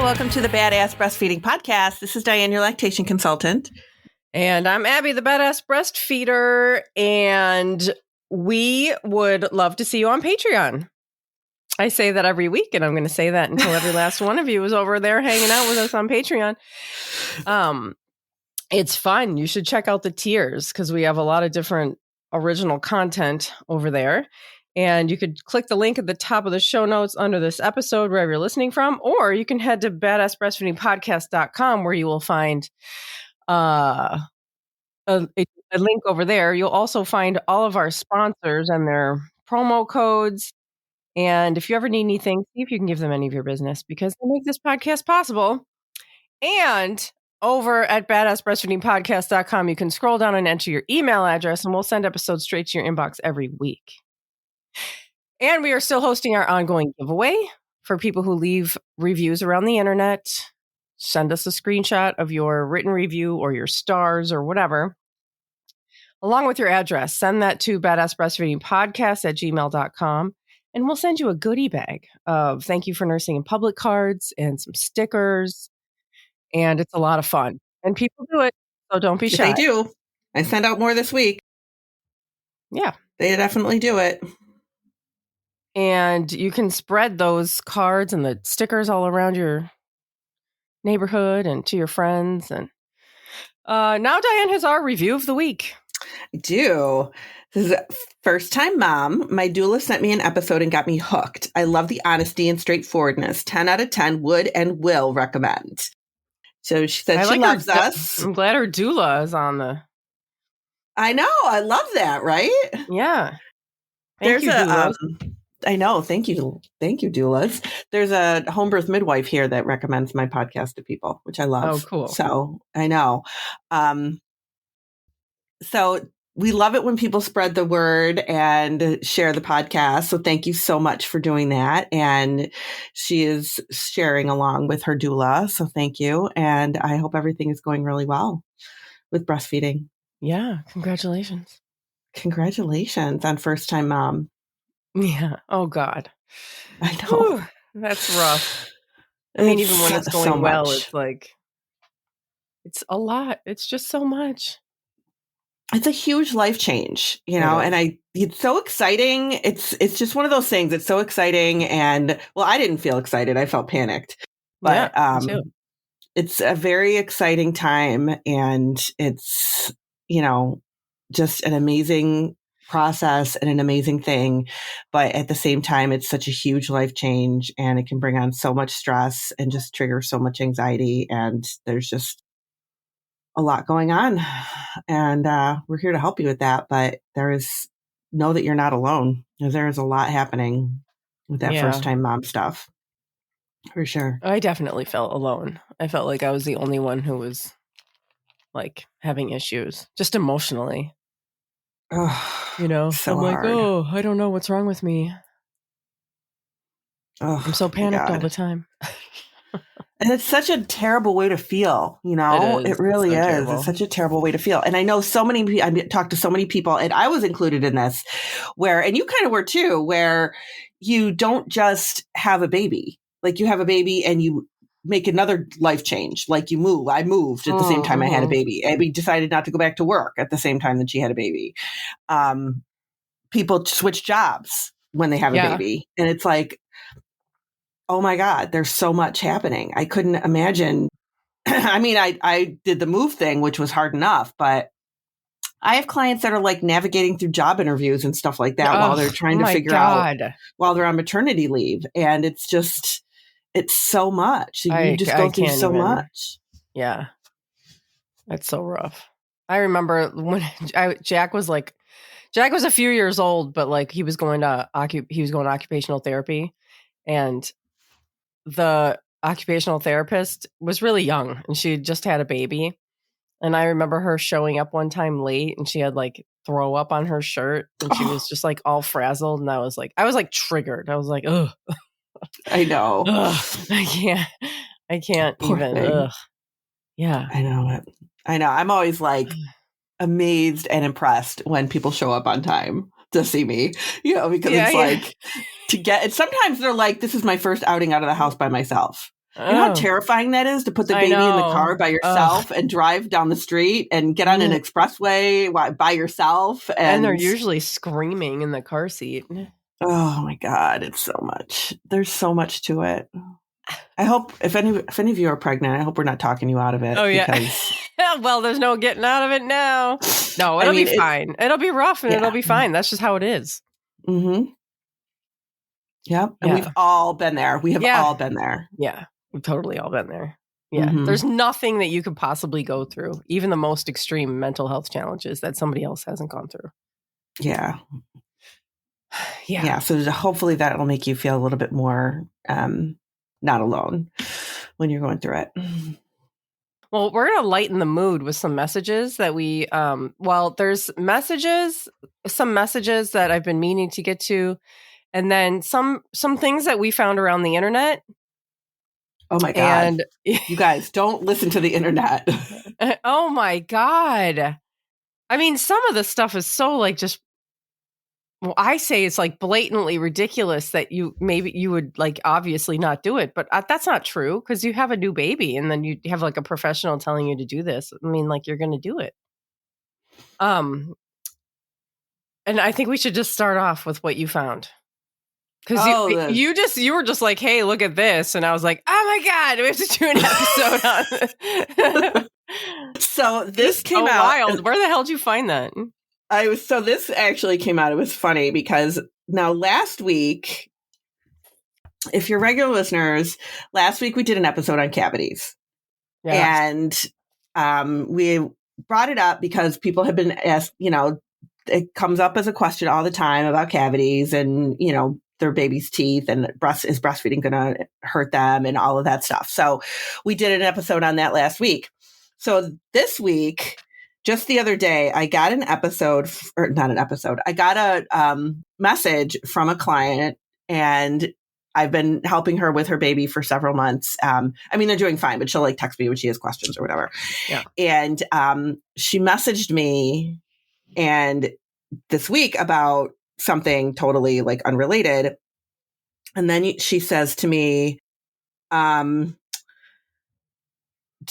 welcome to the Badass Breastfeeding Podcast. This is Dianne, your lactation consultant. And I'm Abby, the Badass Breastfeeder, and we would love to see you on Patreon. I say that every week, and I'm going to say that until every last one of you is over there hanging out with us on Patreon. It's fun. You should check out the tiers because we have a lot of different original content over there. And you could click the link at the top of the show notes under this episode, wherever you're listening from, or you can head to badassbreastfeedingpodcast.com where you will find a link over there. You'll also find all of our sponsors and their promo codes. And if you ever need anything, see if you can give them any of your business because they make this podcast possible. And over at badassbreastfeedingpodcast.com, you can scroll down and enter your email address, and we'll send episodes straight to your inbox every week. And we are still hosting our ongoing giveaway for people who leave reviews around the internet. Send us a screenshot of your written review or your stars or whatever, along with your address. Send that to badassbreastfeedingpodcast@gmail.com, and we'll send you a goodie bag of thank you for nursing in public cards and some stickers. And it's a lot of fun. And people do it, so don't be shy. They do. I sent out more this week. Yeah. They definitely do it. And you can spread those cards and the stickers all around your neighborhood and to your friends. And now Dianne has our review of the week. I do. This is First Time Mom. My doula sent me an episode and got me hooked. I love the honesty and straightforwardness. 10 out of 10 would and will recommend. So she said she loves us. I'm glad her doula is on the... I know. I love that, right? Yeah. Thank you, doulas. I know. Thank you. Thank you, doulas. There's a home birth midwife here that recommends my podcast to people, which I love. Oh, cool. So I know. So we love it when people spread the word and share the podcast. So thank you so much for doing that. And she is sharing along with her doula. So thank you. And I hope everything is going really well with breastfeeding. Yeah. Congratulations. Congratulations on First Time Mom. Yeah. Oh, God. I know. Whew, that's rough. I mean, even when it's going well, it's like, it's a lot. It's just so much. It's a huge life change, you know, and it's so exciting. It's just one of those things. It's so exciting. And well, I didn't feel excited. I felt panicked, but it's a very exciting time, and it's, you know, just an amazing process and an amazing thing. But at the same time, it's such a huge life change, and it can bring on so much stress and just trigger so much anxiety. And there's just a lot going on, and we're here to help you with that. But know that you're not alone. There is a lot happening with that first time mom stuff, for sure. I definitely felt alone. I felt like I was the only one who was like having issues, just emotionally. Oh, you know, so I'm hard. Like, oh, I don't know what's wrong with me. Oh, I'm so panicked all the time. And it's such a terrible way to feel, you know, it really is. Terrible. It's such a terrible way to feel. And I know I talked to so many people, and I was included in this, and you kind of were too, where you don't just have a baby, like you have a baby and you make another life change. Like you move. I moved at the same time I had a baby. Abby decided not to go back to work at the same time that she had a baby. People switch jobs when they have a baby. And it's like, oh my God, there's so much happening. I couldn't imagine. I mean, I did the move thing, which was hard enough, but I have clients that are like navigating through job interviews and stuff like that while they're trying to figure out while they're on maternity leave. And it's so much. You just go through so much. Yeah. That's so rough. I remember when Jack was a few years old, but like he was going to occupational therapy, and the occupational therapist was really young, and she had just had a baby. And I remember her showing up one time late, and she had like throw up on her shirt, and she was just like all frazzled. And I was like triggered. I was like, ugh. I know. Ugh, I can't Poor even. thing. Ugh. Yeah. I know it. I know. I'm always like amazed and impressed when people show up on time to see me, because it's like to get it. Sometimes they're like, this is my first outing out of the house by myself. You know how terrifying that is to put the baby in the car by yourself and drive down the street and get on an expressway by yourself. And they're usually screaming in the car seat. Oh my God, it's so much. There's so much to it. I hope if any of you are pregnant, I hope we're not talking you out of it. Oh, yeah. Because... well, there's no getting out of it now. No, it'll be fine. It'll be rough and it'll be fine. That's just how it is. Mm-hmm. Yep. And we've all been there. We have all been there. Yeah. We've totally all been there. Yeah. Mm-hmm. There's nothing that you could possibly go through, even the most extreme mental health challenges that somebody else hasn't gone through. Yeah. Yeah. So hopefully that'll make you feel a little bit more not alone when you're going through it. Well, we're going to lighten the mood with some messages that we, there's some messages that I've been meaning to get to, and then some things that we found around the internet. Oh my God. And you guys don't listen to the internet. Oh my God. I mean, some of the stuff is so like just, well, I say it's like blatantly ridiculous that you would like obviously not do it, but that's not true because you have a new baby and then you have like a professional telling you to do this. I mean, like you're going to do it. And I think we should just start off with what you found. Because you were just like, hey, look at this. And I was like, oh my God, we have to do an episode on it. So this came out. Wild. Where the hell did you find that? So this actually came out. It was funny because now last week, if you're regular listeners, last week we did an episode on cavities. Yeah. And we brought it up because people have been asked, it comes up as a question all the time about cavities and, their baby's teeth and is breastfeeding going to hurt them and all of that stuff. So we did an episode on that last week. So this week, just the other day, I got I got a message from a client, and I've been helping her with her baby for several months. They're doing fine, but she'll like text me when she has questions or whatever. Yeah. And she messaged me and this week about something totally like unrelated. And then she says to me, do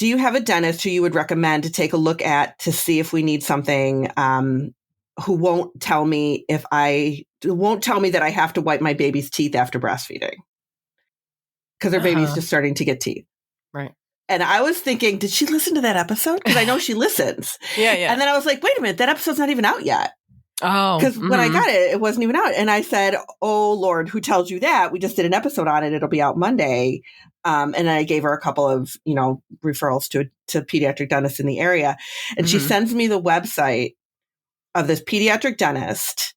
you have a dentist who you would recommend to take a look at to see if we need something, who won't tell me that I have to wipe my baby's teeth after breastfeeding? Because her baby's just starting to get teeth. Right. And I was thinking, did she listen to that episode? Because I know she listens. Yeah. And then I was like, wait a minute, that episode's not even out yet. Oh. Because when I got it, it wasn't even out. And I said, oh, Lord, who tells you that? We just did an episode on it. It'll be out Monday. And I gave her a couple of, referrals to pediatric dentists in the area. And she sends me the website of this pediatric dentist.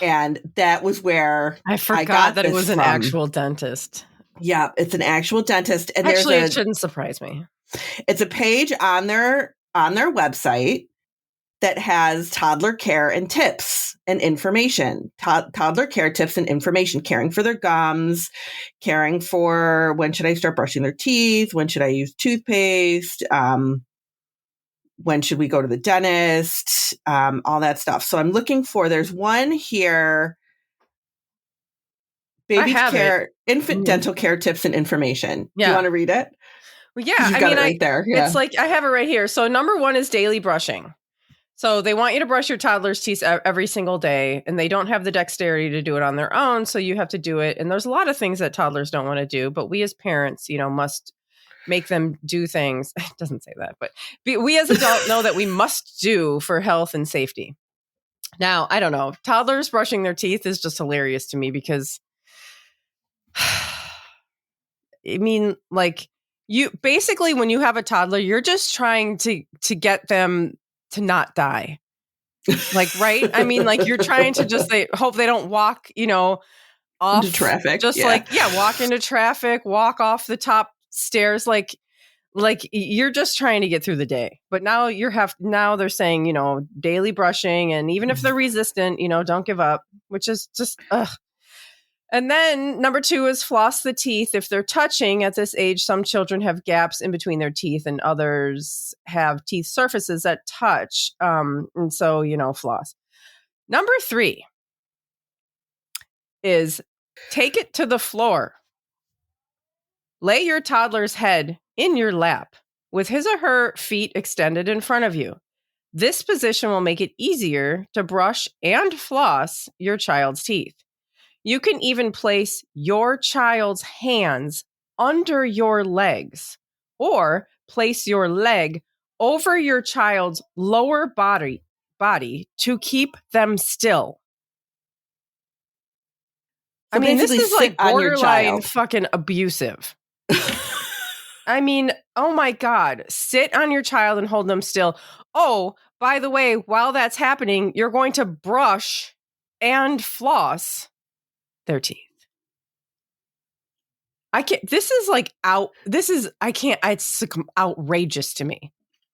And that was where I forgot that it was an actual dentist. Yeah, it's an actual dentist. And actually, it shouldn't surprise me. It's a page on their website that has toddler care and tips and information, toddler care tips and information, caring for their gums, caring for when should I start brushing their teeth, when should I use toothpaste, when should we go to the dentist, all that stuff. So I'm looking there's one here, baby care, infant dental care tips and information. Yeah. Do you want to read it? Well, yeah. You've got it right there. Yeah. It's like, I have it right here. So number 1 is daily brushing. So they want you to brush your toddler's teeth every single day, and they don't have the dexterity to do it on their own. So you have to do it. And there's a lot of things that toddlers don't want to do, but we as parents, must make them do things. It doesn't say that, but we as adults know that we must do for health and safety. Now, I don't know. Toddlers brushing their teeth is just hilarious to me because, you basically, when you have a toddler, you're just trying to get them to not die. Right? You're trying to just hope they don't walk, off into traffic. Just walk into traffic, walk off the top stairs. You're just trying to get through the day. But now they're saying, daily brushing. And even if they're resistant, don't give up, which is just, ugh. And then number 2 is floss the teeth. If they're touching at this age, some children have gaps in between their teeth and others have teeth surfaces that touch. And so, floss. Number 3 is take it to the floor. Lay your toddler's head in your lap with his or her feet extended in front of you. This position will make it easier to brush and floss your child's teeth. You can even place your child's hands under your legs or place your leg over your child's lower body to keep them still. So I mean, this is like borderline fucking abusive. I mean, oh my God, sit on your child and hold them still. Oh, by the way, while that's happening, you're going to brush and floss their teeth. I can't, this is like it's outrageous to me.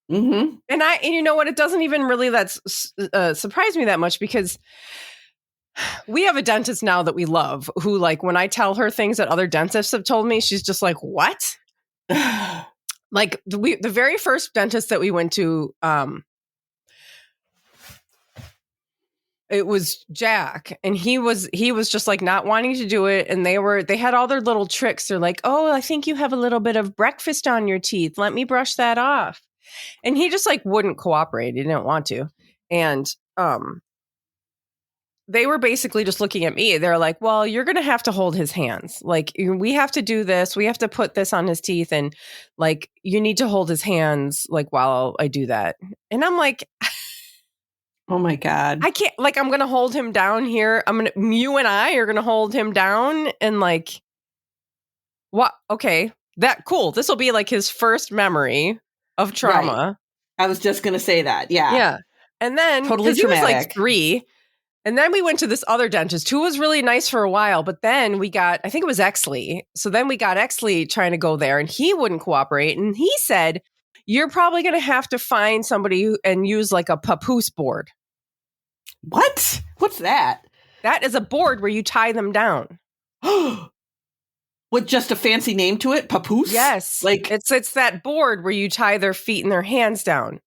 Mm-hmm. And you know what? It doesn't even really surprise me that much because we have a dentist now that we love who, like, when I tell her things that other dentists have told me, she's just like, what? Like the very first dentist that we went to, it was Jack, and he was just like not wanting to do it. And they had all their little tricks. They're like, oh, I think you have a little bit of breakfast on your teeth. Let me brush that off. And he just like wouldn't cooperate. He didn't want to. And, they were basically just looking at me. They're like, well, you're going to have to hold his hands. Like, we have to do this. We have to put this on his teeth. And like, you need to hold his hands like while I do that. And I'm like, oh my God. I can't, like, I'm going to hold him down here. You and I are going to hold him down and like, what? Okay. Cool. This will be like his first memory of trauma. Right. I was just going to say that. Yeah. Yeah. And then, totally he was like 3. And then we went to this other dentist who was really nice for a while, but then we got, I think it was Exley. So then we got Exley trying to go there and he wouldn't cooperate. And he said, you're probably going to have to find somebody and use like a papoose board. What? What's that? That is a board where you tie them down. With just a fancy name to it? Papoose? Yes. Like it's that board where you tie their feet and their hands down.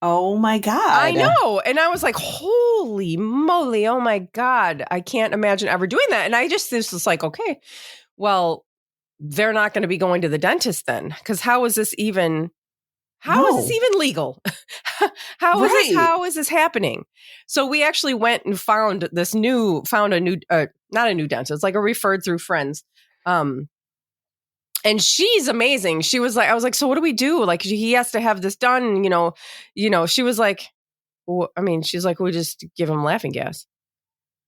Oh my God. I know. And I was like, holy moly. Oh my God. I can't imagine ever doing that. And this was like, okay, well, they're not going to be going to the dentist then. Because how is this even legal? How is this happening? So we actually went and found a new, not a new dentist, like a referred through friends. And she's amazing. She was like, I was like, so what do we do? Like, he has to have this done, you know, she was like, well, I mean, she's like, we just give him laughing gas.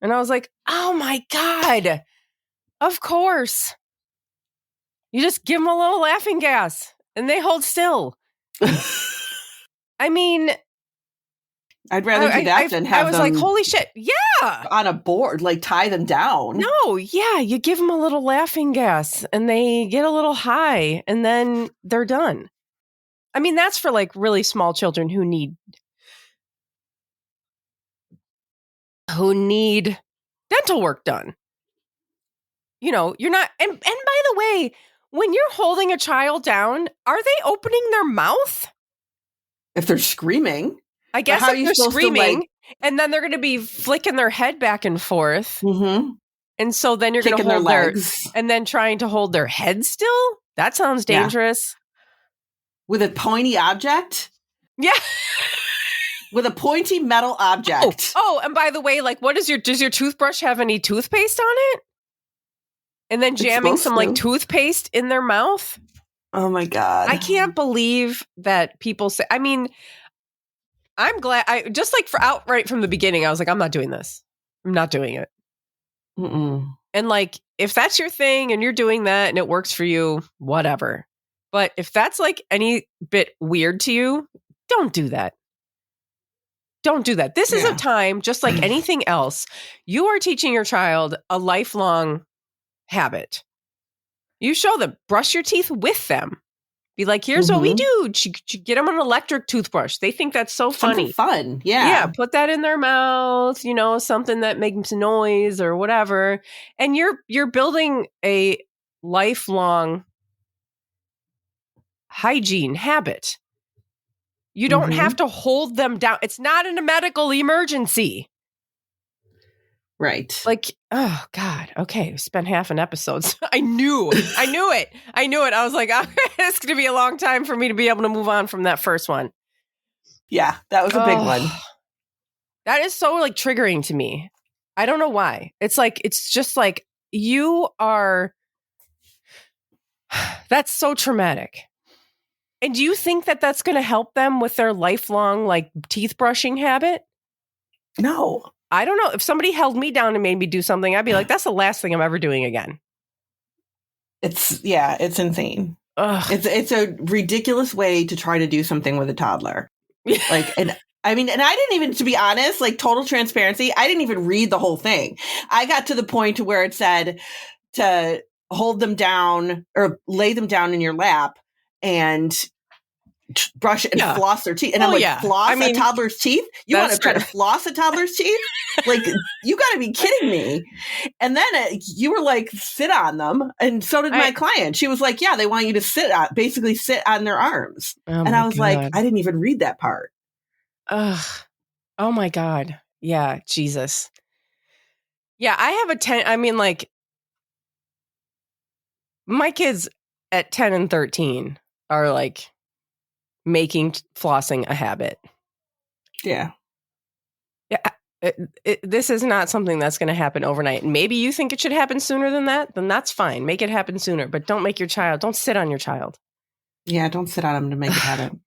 And I was like, oh my God, of course. You just give them a little laughing gas and they hold still. I mean, I'd rather do that than have them. I was like, holy shit. Yeah. On a board, like tie them down. No. Yeah. You give them a little laughing gas and they get a little high and then they're done. I mean, that's for like really small children who need dental work done. You know, you're not. And by the way, when you're holding a child down, are they opening their mouth? If they're screaming. I guess if they're screaming, and then they're going to be flicking their head back and forth. Mm-hmm. And so then you're going to hold their legs. And then trying to hold their head still? That sounds dangerous. Yeah. With a pointy object? Yeah. With a pointy metal object. Oh, and by the way, like, does your toothbrush have any toothpaste on it? And then jamming some like toothpaste in their mouth? Oh my God. I can't believe that people say, I mean, I'm glad just like for outright from the beginning, I was like, I'm not doing this. I'm not doing it. Mm-mm. And like, if that's your thing and you're doing that and it works for you, whatever. But if that's like any bit weird to you, don't do that. Don't do that. This is a time, just like anything else, you are teaching your child a lifelong habit. You show them, brush your teeth with them. Be like, here's what we do. Get them an electric toothbrush. They think that's so funny. Fun. Yeah. Yeah. Put that in their mouth, you know, something that makes noise or whatever. And you're building a lifelong hygiene habit. You don't have to hold them down. It's not in a medical emergency. Right. Like, oh God. Okay. Spent half an episode. I knew it. I was like, it's going to be a long time for me to be able to move on from that first one. Yeah, that was a big one. That is so like triggering to me. I don't know why. It's just like you are. That's so traumatic. And do you think that that's going to help them with their lifelong like teeth brushing habit? No. I don't know. If somebody held me down and made me do something, I'd be like, that's the last thing I'm ever doing again. It's insane. Ugh. It's a ridiculous way to try to do something with a toddler. Like, and I didn't even, to be honest, like total transparency, I didn't even read the whole thing. I got to the point to where it said to hold them down or lay them down in your lap and brush and floss their teeth. And I'm like, floss a toddler's teeth? You want to try to floss a toddler's teeth? Like, you got to be kidding me. And then you were like, sit on them. And so did my client. She was like, yeah, they want you to basically sit on their arms. And I was like, I didn't even read that part. Ugh. Oh my God. Yeah. Jesus. Yeah. I have my kids at 10 and 13 are like making flossing a habit. Yeah. Yeah. This is not something that's going to happen overnight. Maybe you think it should happen sooner than that. Then that's fine. Make it happen sooner. But don't sit on your child. Yeah. Don't sit on them to make it happen.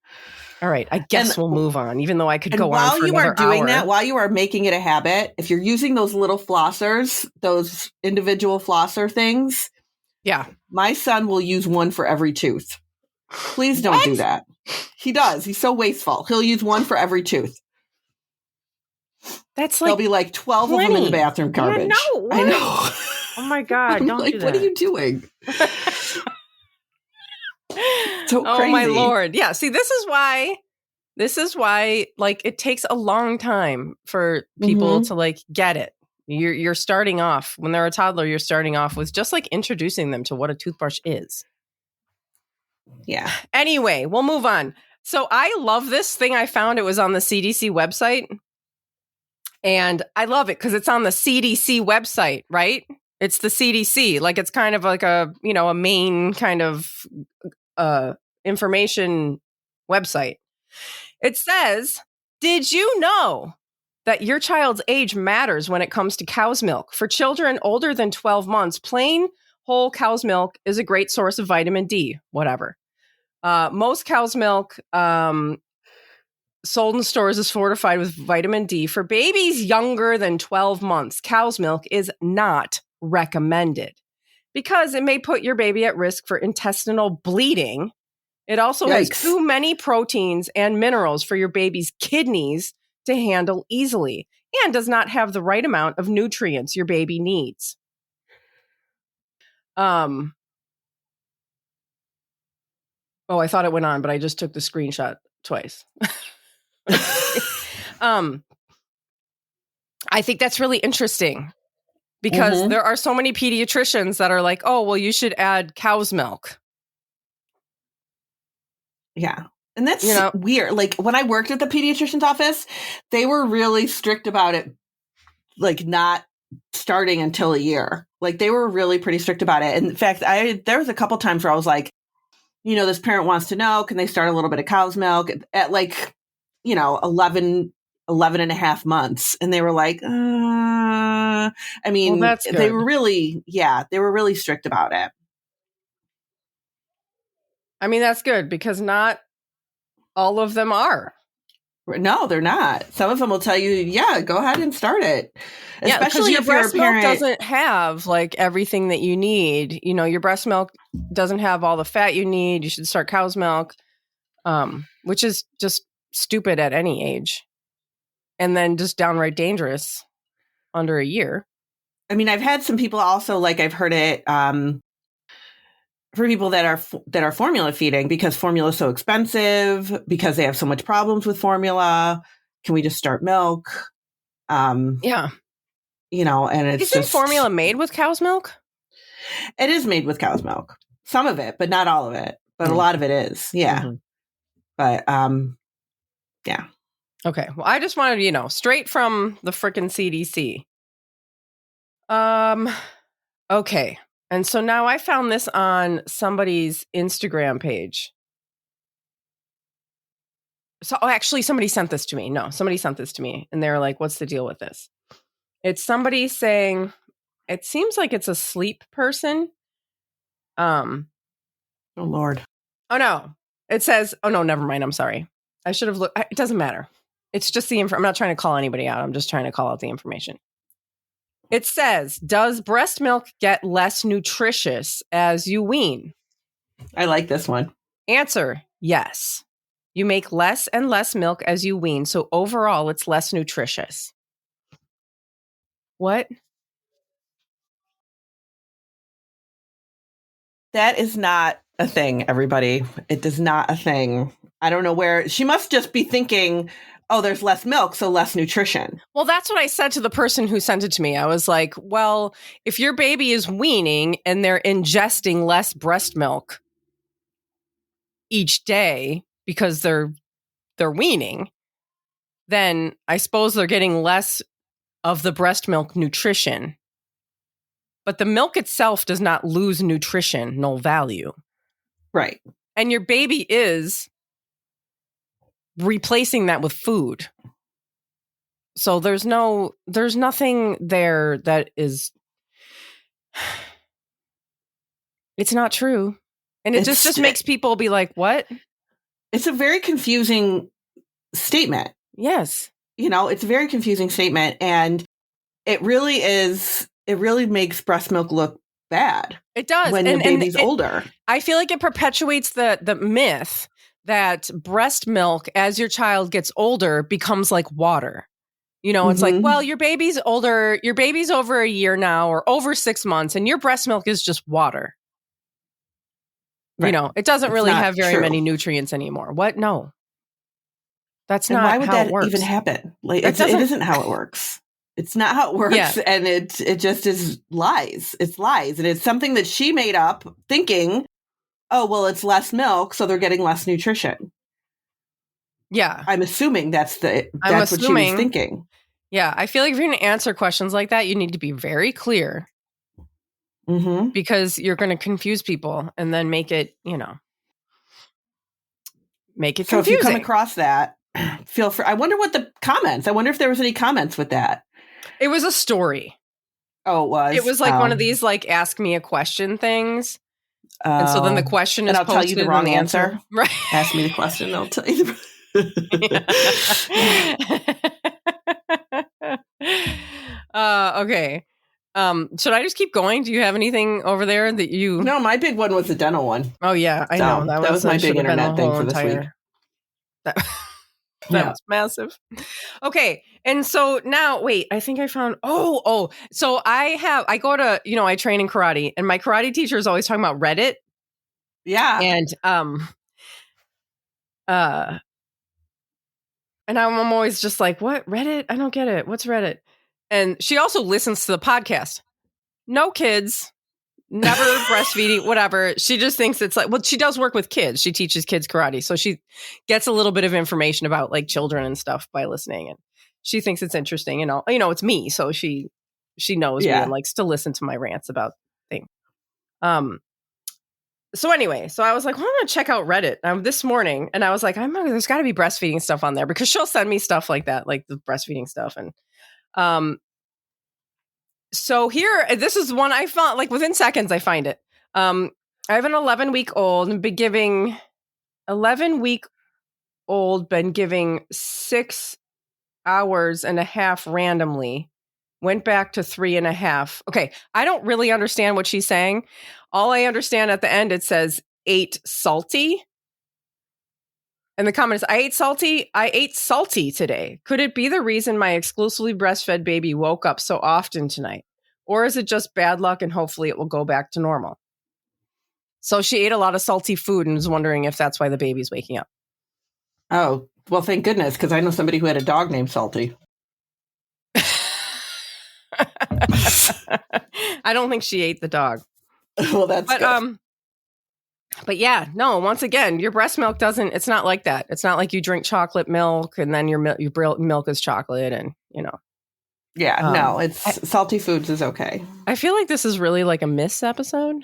All right. I guess we'll move on, even though I could go on for another hour. While you are making it a habit, if you're using those little flossers, those individual flosser things. Yeah. My son will use one for every tooth. Please don't do that. He does. He's so wasteful. He'll use one for every tooth. That's like there'll be like 12 of them in the bathroom garbage. I know. Oh my God. Don't do that. What are you doing? So crazy. Oh my Lord. Yeah. See, this is why like it takes a long time for people to like get it. You're starting off when they're a toddler, you're starting off with just like introducing them to what a toothbrush is. Yeah. Anyway, we'll move on. So I love this thing I found. It was on the CDC website. And I love it because it's on the CDC website, right? It's the CDC. Like it's kind of like a main kind of information website. It says, did you know that your child's age matters when it comes to cow's milk? For children older than 12 months, plain whole cow's milk is a great source of vitamin D, whatever. Most cow's milk sold in stores is fortified with vitamin D. For babies younger than 12 months, cow's milk is not recommended because it may put your baby at risk for intestinal bleeding. It also has too many proteins and minerals for your baby's kidneys to handle easily and does not have the right amount of nutrients your baby needs. Oh, I thought it went on, but I just took the screenshot twice. I think that's really interesting because there are so many pediatricians that are like, oh, well, you should add cow's milk. Yeah. And that's weird. Like when I worked at the pediatrician's office, they were really strict about it, like not starting until a year. Like they were really pretty strict about it. And in fact, there was a couple times where I was like, this parent wants to know, can they start a little bit of cow's milk at like, 11 and a half months. And they were like, I mean, well, that's good. they were really strict about it. I mean, that's good because not all of them are. No, they're not. Some of them will tell you, go ahead and start it. Yeah, especially your breast milk doesn't have like everything that you need. Your breast milk doesn't have all the fat you need. You should start cow's milk, which is just stupid at any age. And then just downright dangerous under a year. I mean, I've had some people also, like I've heard it for people that are formula feeding because formula is so expensive, because they have so much problems with formula. Can we just start milk? Yeah. And it's Isn't formula made with cow's milk? It is made with cow's milk. Some of it, but not all of it. But a lot of it is. Yeah. Mm-hmm. But, yeah. Okay. Well, I just wanted, straight from the frickin' CDC. Okay. And so now I found this on somebody's Instagram page. So actually somebody sent this to me. No, somebody sent this to me and they're like, what's the deal with this? It's somebody saying, it seems like it's a sleep person. Oh, Lord. Oh, no. It says, oh, no, never mind. I'm sorry. I should have looked. It doesn't matter. It's just the I'm not trying to call anybody out. I'm just trying to call out the information. It says, does breast milk get less nutritious as you wean? I like this one. Answer, yes. You make less and less milk as you wean. So overall, it's less nutritious. What? That is not a thing, everybody. It is not a thing. I don't know where. She must just be thinking, oh, there's less milk, so less nutrition. Well, that's what I said to the person who sent it to me. I was like, well, if your baby is weaning and they're ingesting less breast milk each day because they're weaning, then I suppose they're getting less of the breast milk nutrition. But the milk itself does not lose nutrition, no value. Right. And your baby is replacing that with food. So there's nothing there that is, it's not true. And it just makes people be like, what? It's a very confusing statement. Yes. It's a very confusing statement. And it really makes breast milk look bad. It does. When the baby's older. I feel like it perpetuates the myth that breast milk, as your child gets older, becomes like water. It's like, well, your baby's older, your baby's over a year now or over 6 months, and your breast milk is just water. Right. It doesn't really have very many nutrients anymore. What? No. That's not why would how that it works. even happen? Like it isn't how it works. It's not how it works. Yeah. And it just is lies. It's lies. And it's something that she made up thinking, oh, well, it's less milk, so they're getting less nutrition. Yeah. I'm assuming that's what she was thinking. Yeah. I feel like if you're going to answer questions like that, you need to be very clear. Mm-hmm. Because you're going to confuse people and then make it, make it confusing. So if you come across that, feel free. I wonder what the comments. I wonder if there was any comments with that. It was a story. Oh, it was. It was like one of these like ask me a question things. And so then the question is I'll tell you the wrong answer. Right. Ask me the question. I'll tell you okay. Should I just keep going? Do you have anything over there that you? No, my big one was the dental one. Oh yeah, I know that was my big internet thing for this week. That was massive. Okay, and so now, wait, I think I found. So I go to I train in karate, and my karate teacher is always talking about Reddit. Yeah, and I'm always just like, what Reddit? I don't get it. What's Reddit? And she also listens to the podcast. No kids, never breastfeeding, whatever. She just thinks it's like, well, she does work with kids. She teaches kids karate. So she gets a little bit of information about like children and stuff by listening. And she thinks it's interesting. And it's me. So she knows me and likes to listen to my rants about things. So anyway, so I was like, well, I'm going to check out Reddit this morning. And I was like, there's got to be breastfeeding stuff on there because she'll send me stuff like that, like the breastfeeding stuff. And so here, this is one I found like within seconds, I find it. I have an 11-week-old and been giving 6 hours and a half randomly, went back to 3.5. Okay. I don't really understand what she's saying. All I understand at the end, it says ate salty. And the comment is, I ate salty today. Could it be the reason my exclusively breastfed baby woke up so often tonight? Or is it just bad luck and hopefully it will go back to normal? So she ate a lot of salty food and was wondering if that's why the baby's waking up. Oh, well, thank goodness, because I know somebody who had a dog named Salty. I don't think she ate the dog. Well, that's good. But yeah, no, once again, your breast milk it's not like that. It's not like you drink chocolate milk and then your milk is chocolate and, Yeah, no, salty foods is okay. I feel like this is really like a miss episode.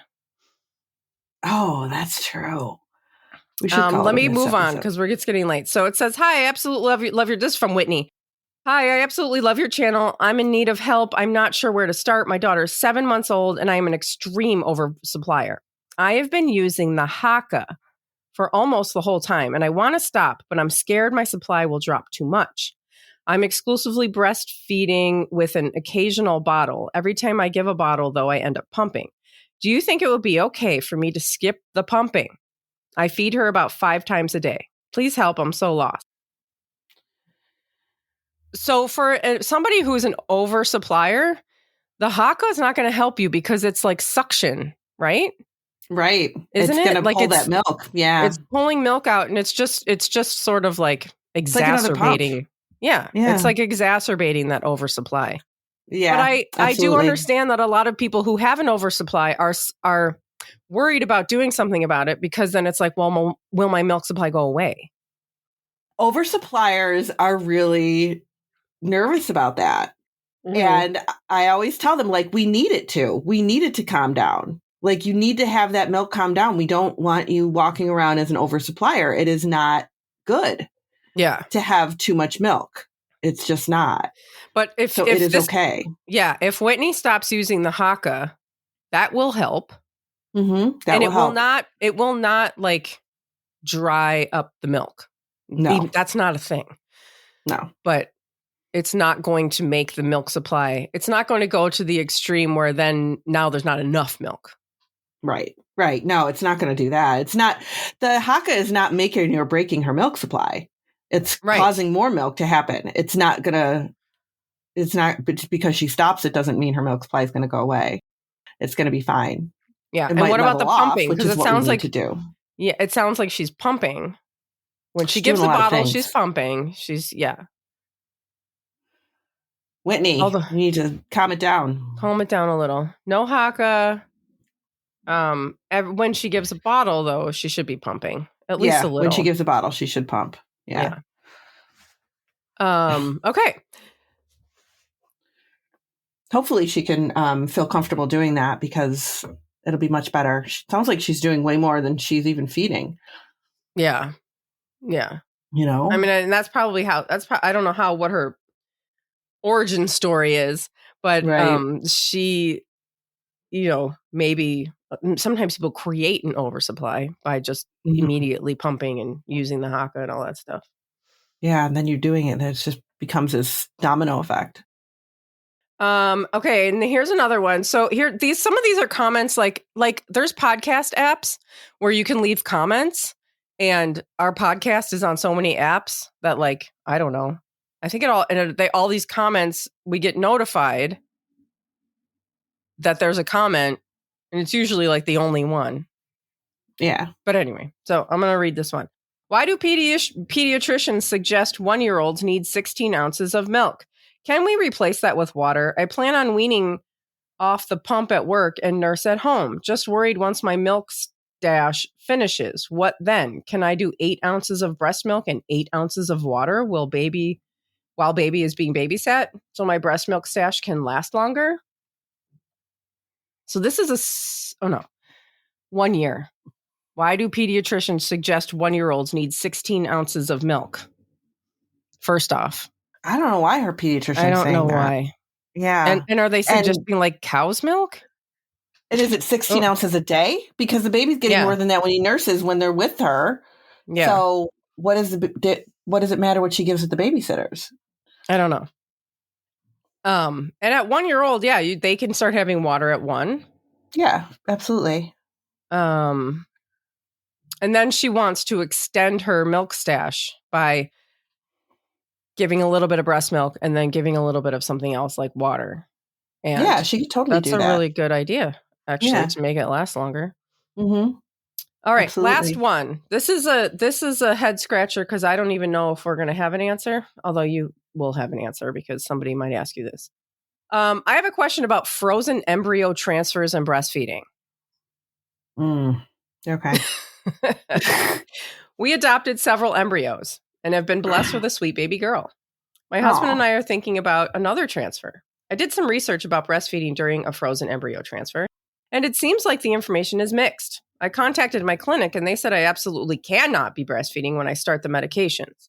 Oh, that's true. We should call let it me move episode. on because it's getting late. So it says, "Hi, I absolutely love your this is from Whitney. Hi, I absolutely love your channel. I'm in need of help. I'm not sure where to start. My daughter is 7 months old and I am an extreme oversupplier. I have been using the Haka for almost the whole time and I want to stop, but I'm scared my supply will drop too much. I'm exclusively breastfeeding with an occasional bottle. Every time I give a bottle, though, I end up pumping. Do you think it would be okay for me to skip the pumping? I feed her about 5 times a day. Please help. I'm so lost." So for somebody who's an oversupplier, the Haka is not going to help you because it's like suction, right? Right. Isn't it's it? Going to pull that milk. Yeah. It's pulling milk out and it's just sort of like exacerbating. Like yeah. It's like exacerbating that oversupply. Yeah. But I do understand that a lot of people who have an oversupply are worried about doing something about it because then it's like, well, will my milk supply go away? Oversuppliers are really nervous about that. Mm-hmm. And I always tell them, like, we need it to calm down. Like, you need to have that milk calm down. We don't want you walking around as an oversupplier. It is not good. Yeah. To have too much milk. It's just not. But if it is okay. Yeah. If Whitney stops using the Haka, that will help. Mm-hmm. It will not like dry up the milk. No. That's not a thing. No. But it's not going to make the milk supply. It's not going to go to the extreme where then now there's not enough milk. Right. Right. No, it's not going to do that. It's not, the Haka is not making or breaking her milk supply. It's causing more milk to happen. But just because she stops, it doesn't mean her milk supply is going to go away. It's going to be fine. Yeah. And what about the pumping? Because it sounds like to do. Yeah. It sounds like she's pumping. When she gives the bottle, she's pumping. Whitney, you need to calm it down. Calm it down a little. No Haka. When she gives a bottle, though, she should be pumping at least a little. When she gives a bottle, she should pump. Yeah. Okay. Hopefully, she can feel comfortable doing that because it'll be much better. Sounds like she's doing way more than she's even feeding. Yeah. Yeah. You know, I mean, and that's probably how. I don't know what her origin story is, but she, maybe sometimes people create an oversupply by just immediately pumping and using the Haka and all that stuff. Yeah, and then you're doing it, and it just becomes this domino effect. Okay, and here's another one. So some of these are comments like there's podcast apps where you can leave comments, and our podcast is on so many apps that I don't know. I think all these comments, we get notified that there's a comment, and it's usually the only one. Yeah. But anyway, so I'm going to read this one. Why do pediatricians suggest 1-year-olds need 16 ounces of milk? Can we replace that with water? I plan on weaning off the pump at work and nurse at home. Just worried once my milk stash finishes. What then? Can I do 8 ounces of breast milk and 8 ounces of water while baby is being babysat so my breast milk stash can last longer? So this is 1 year. Why do pediatricians suggest 1-year-olds need 16 ounces of milk? First off, I don't know why her pediatrician. I don't know why. Yeah. And are they suggesting cow's milk? And is it 16 ounces a day? Because the baby's getting more than that when he nurses when they're with her. Yeah. So what does it matter what she gives at the babysitters? I don't know. And at 1-year-old, they can start having water at 1. Yeah, absolutely. And then she wants to extend her milk stash by giving a little bit of breast milk and then giving a little bit of something else like water. And she could totally do that. That's a really good idea, actually, to make it last longer. Mm-hmm. All right, last one. This is a head scratcher because I don't even know if we're going to have an answer, although you will have an answer because somebody might ask you this. I have a question about frozen embryo transfers and breastfeeding. Okay. We adopted several embryos and have been blessed with a sweet baby girl. My husband and I are thinking about another transfer. I did some research about breastfeeding during a frozen embryo transfer, and it seems like the information is mixed. I contacted my clinic, and they said I absolutely cannot be breastfeeding when I start the medications.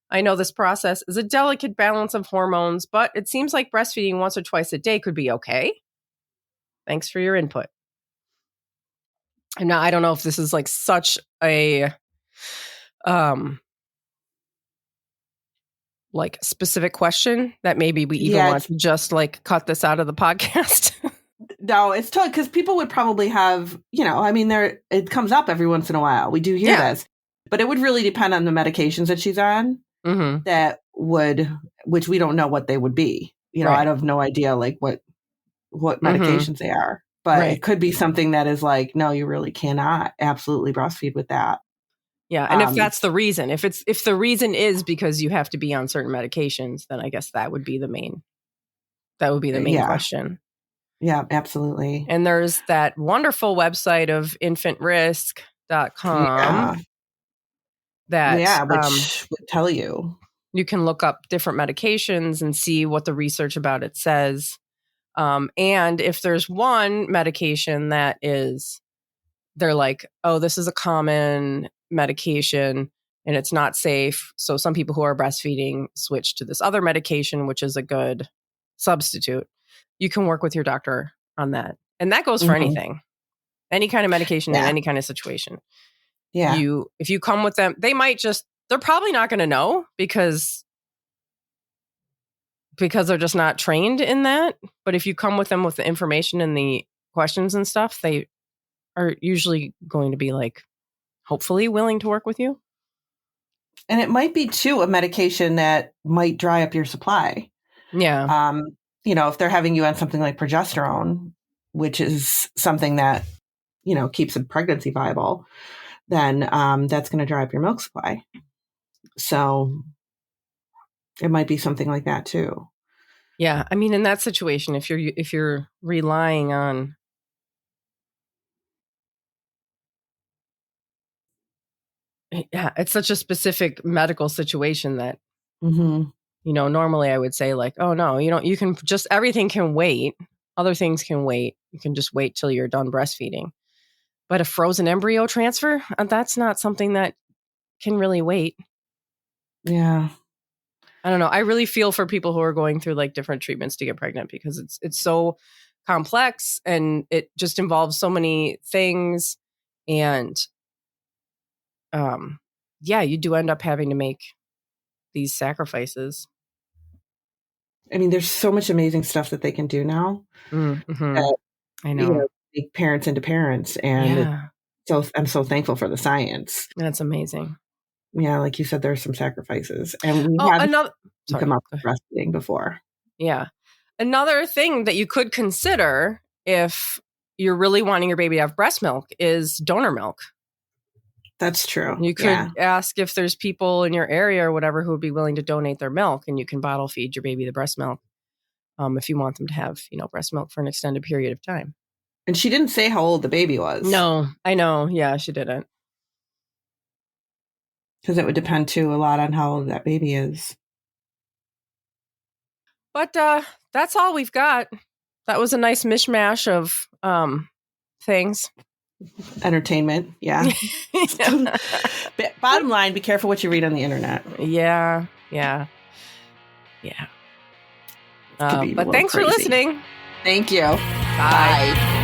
I know this process is a delicate balance of hormones, but it seems like breastfeeding once or twice a day could be okay. Thanks for your input. And now I don't know if this is like such a like specific question that maybe we even want to just like cut this out of the podcast. No, it's totally, because people would probably have, I mean, it comes up every once in a while. We do hear this, but it would really depend on the medications that she's on. Which we don't know what they would be. I have no idea like what medications they are, but it could be something that is like, no, you really cannot absolutely breastfeed with that. Yeah. And if that's the reason, if the reason is because you have to be on certain medications, then I guess that would be the main question. Yeah, absolutely. And there's that wonderful website of infantrisk.com which would tell you. You can look up different medications and see what the research about it says. And if there's one medication that they're like, oh, this is a common medication and it's not safe. So some people who are breastfeeding switch to this other medication, which is a good substitute. You can work with your doctor on that. And that goes for anything, any kind of medication in any kind of situation. Yeah. If you come with them, they're probably not going to know because they're just not trained in that. But if you come with them with the information and the questions and stuff, they are usually going to be like, hopefully willing to work with you. And it might be too a medication that might dry up your supply. Yeah. If they're having you on something like progesterone, which is something that, keeps a pregnancy viable, then that's going to dry up your milk supply. So it might be something like that too. Yeah. I mean, in that situation, if you're relying on it's such a specific medical situation that, normally I would say like, oh no, you can just, everything can wait. Other things can wait. You can just wait till you're done breastfeeding. But a frozen embryo transfer, that's not something that can really wait. Yeah. I don't know. I really feel for people who are going through like different treatments to get pregnant because it's so complex and it just involves so many things. And you do end up having to make these sacrifices. I mean, there's so much amazing stuff that they can do now. That, I know. Make parents into parents. And so I'm so thankful for the science. That's amazing. Yeah, like you said, there's some sacrifices. And we have come up with breastfeeding before. Yeah. Another thing that you could consider if you're really wanting your baby to have breast milk is donor milk. That's true. You could ask if there's people in your area or whatever who would be willing to donate their milk, and you can bottle feed your baby the breast milk if you want them to have, breast milk for an extended period of time. And she didn't say how old the baby was. No, I know. Yeah, she didn't. Because it would depend too a lot on how old that baby is. But that's all we've got. That was a nice mishmash of things. Entertainment, yeah. Bottom line, be careful what you read on the internet. Yeah. But thanks for listening. Thank you. Bye.